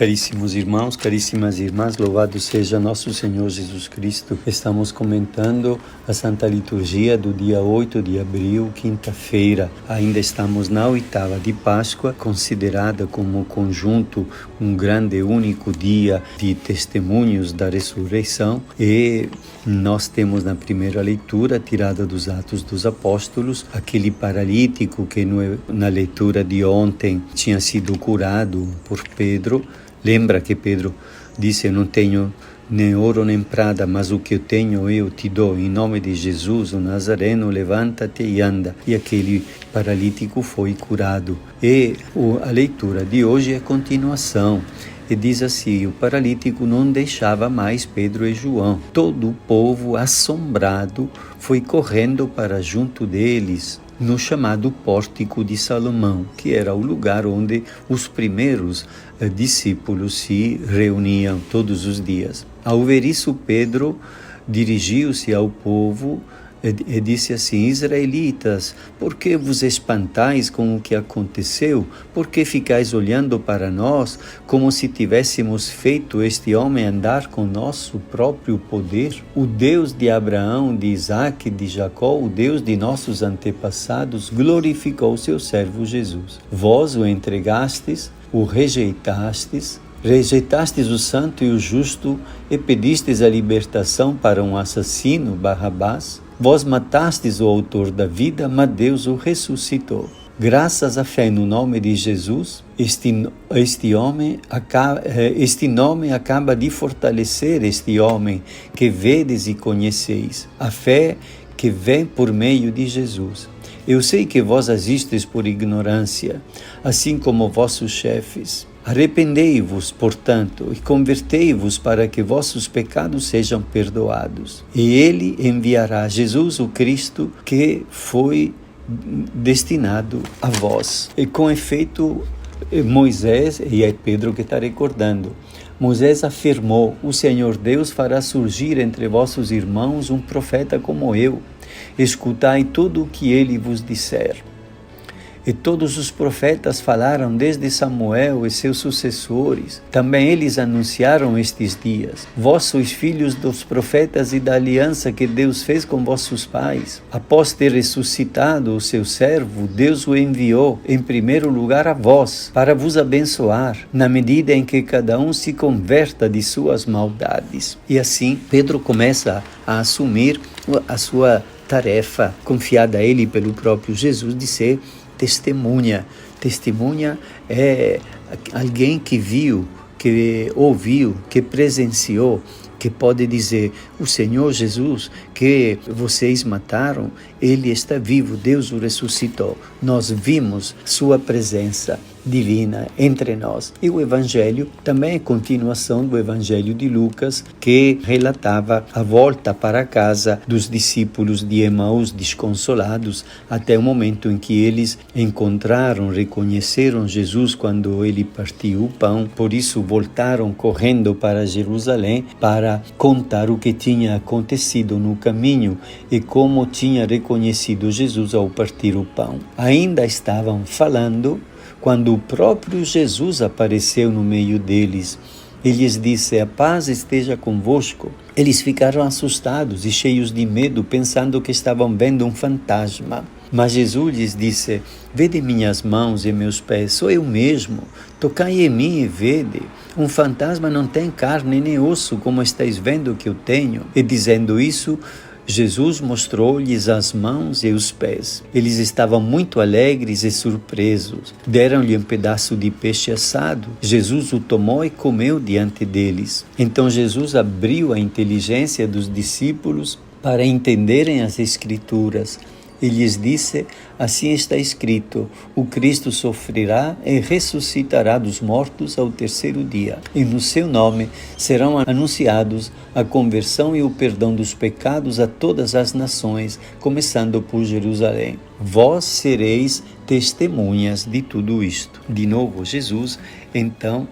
Caríssimos irmãos, caríssimas irmãs, louvado seja nosso Senhor Jesus Cristo. Estamos comentando a Santa Liturgia do dia 8 de abril, quinta-feira. Ainda estamos na oitava de Páscoa, considerada como conjunto um grande e único dia de testemunhos da ressurreição. E nós temos na primeira leitura, tirada dos Atos dos Apóstolos, aquele paralítico que na leitura de ontem tinha sido curado por Pedro. Lembra que Pedro disse: eu não tenho nem ouro nem prata, mas o que eu tenho eu te dou. Em nome de Jesus, o Nazareno, levanta-te e anda. E aquele paralítico foi curado. E a leitura de hoje é continuação. E diz assim: o paralítico não deixava mais Pedro e João. Todo o povo, assombrado, foi correndo para junto deles, no chamado Pórtico de Salomão, que era o lugar onde os primeiros discípulos se reuniam todos os dias. Ao ver isso, Pedro dirigiu-se ao povo e disse assim: Israelitas, por que vos espantais com o que aconteceu? Por que ficais olhando para nós como se tivéssemos feito este homem andar com nosso próprio poder? O Deus de Abraão, de Isaque e de Jacó, o Deus de nossos antepassados, glorificou seu servo Jesus. Vós o entregastes, o rejeitastes o santo e o justo e pedistes a libertação para um assassino, Barrabás. Vós matastes o autor da vida, mas Deus o ressuscitou. Graças à fé no nome de Jesus, este nome acaba de fortalecer este homem que vedes e conheceis. A fé que vem por meio de Jesus. Eu sei que vós agistes por ignorância, assim como vossos chefes. Arrependei-vos, portanto, e convertei-vos para que vossos pecados sejam perdoados. E ele enviará Jesus, o Cristo, que foi destinado a vós. E com efeito, Moisés, e é Pedro que está recordando, Moisés afirmou: o Senhor Deus fará surgir entre vossos irmãos um profeta como eu. Escutai tudo o que ele vos disser. E todos os profetas falaram desde Samuel e seus sucessores. Também eles anunciaram estes dias. Vós sois filhos dos profetas e da aliança que Deus fez com vossos pais. Após ter ressuscitado o seu servo, Deus o enviou em primeiro lugar a vós, para vos abençoar, na medida em que cada um se converta de suas maldades. E assim, Pedro começa a assumir a sua tarefa, confiada a ele pelo próprio Jesus, de ser testemunha. Testemunha é alguém que viu, que ouviu, que presenciou, que pode dizer: o Senhor Jesus que vocês mataram, ele está vivo, Deus o ressuscitou. Nós vimos sua presença divina entre nós. E o Evangelho também é continuação do Evangelho de Lucas, que relatava a volta para casa dos discípulos de Emaús desconsolados, até o momento em que eles reconheceram Jesus quando ele partiu o pão. Por isso voltaram correndo para Jerusalém para contar o que tinha acontecido no caminho e como tinha reconhecido Jesus ao partir o pão. Ainda estavam falando quando o próprio Jesus apareceu no meio deles. Ele lhes disse: a paz esteja convosco. Eles ficaram assustados e cheios de medo, pensando que estavam vendo um fantasma. Mas Jesus lhes disse: vede minhas mãos e meus pés, sou eu mesmo. Tocai em mim e vede. Um fantasma não tem carne nem osso, como estáis vendo que eu tenho. E dizendo isso, Jesus mostrou-lhes as mãos e os pés. Eles estavam muito alegres e surpresos. Deram-lhe um pedaço de peixe assado. Jesus o tomou e comeu diante deles. Então Jesus abriu a inteligência dos discípulos para entenderem as Escrituras. E lhes disse: assim está escrito: o Cristo sofrerá e ressuscitará dos mortos ao terceiro dia. E no seu nome serão anunciados a conversão e o perdão dos pecados a todas as nações, começando por Jerusalém. Vós sereis testemunhas de tudo isto. De novo, Jesus, então,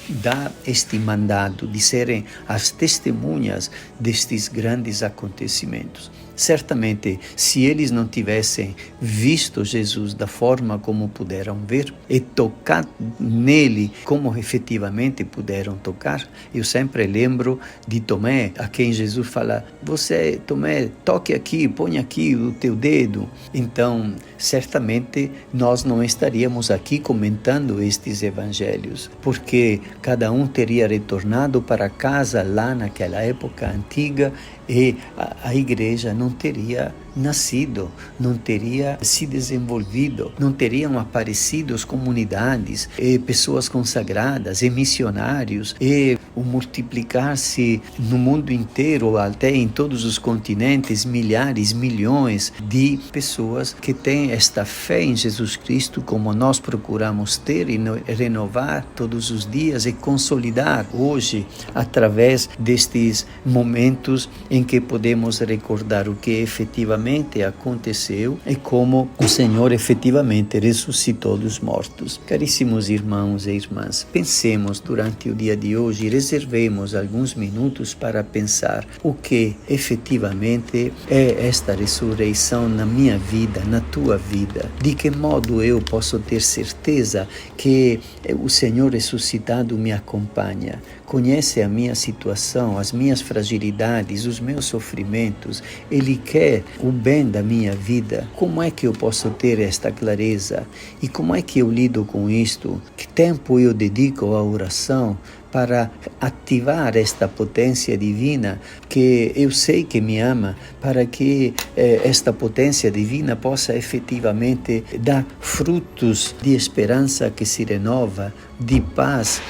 dá este mandado de serem as testemunhas destes grandes acontecimentos. certamente, se eles não tivessem visto Jesus da forma como puderam ver e tocar nele como efetivamente puderam tocar, eu sempre lembro de Tomé, a quem Jesus fala: você, Tomé, toque aqui, põe aqui o teu dedo. Então, certamente nós não estaríamos aqui comentando estes evangelhos, porque cada um teria retornado para casa lá naquela época antiga e a igreja não teria nascido, não teria se desenvolvido, não teriam aparecido as comunidades e pessoas consagradas e missionários e o multiplicar-se no mundo inteiro, até em todos os continentes, milhares, milhões de pessoas que têm esta fé em Jesus Cristo como nós procuramos ter e renovar todos os dias e consolidar hoje através destes momentos em que podemos recordar o que efetivamente aconteceu e como o Senhor efetivamente ressuscitou dos mortos. Caríssimos irmãos e irmãs, pensemos durante o dia de hoje, reservemos alguns minutos para pensar o que efetivamente é esta ressurreição na minha vida, na tua vida. De que modo eu posso ter certeza que o Senhor ressuscitado me acompanha, conhece a minha situação, as minhas fragilidades, os meus sofrimentos, Ele quer o bem da minha vida. Como é que eu posso ter esta clareza? E como é que eu lido com isto? Que tempo eu dedico à oração para ativar esta potência divina que eu sei que me ama, para que esta potência divina possa efetivamente dar frutos de esperança que se renova, de paz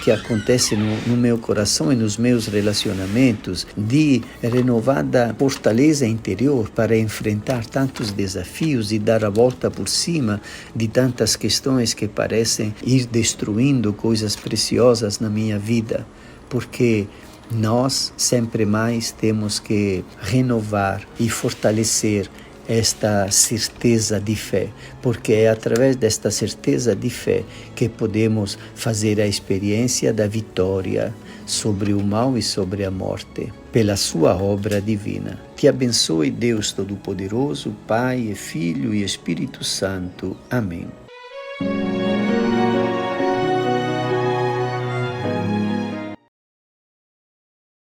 que acontece no meu coração e nos meus relacionamentos, de renovada fortaleza interior para enfrentar tantos desafios e dar a volta por cima de tantas questões que parecem ir destruindo coisas preciosas na minha vida, porque nós sempre mais temos que renovar e fortalecer esta certeza de fé, porque é através desta certeza de fé que podemos fazer a experiência da vitória sobre o mal e sobre a morte, pela sua obra divina. Te abençoe Deus Todo-Poderoso, Pai, Filho e Espírito Santo. Amém.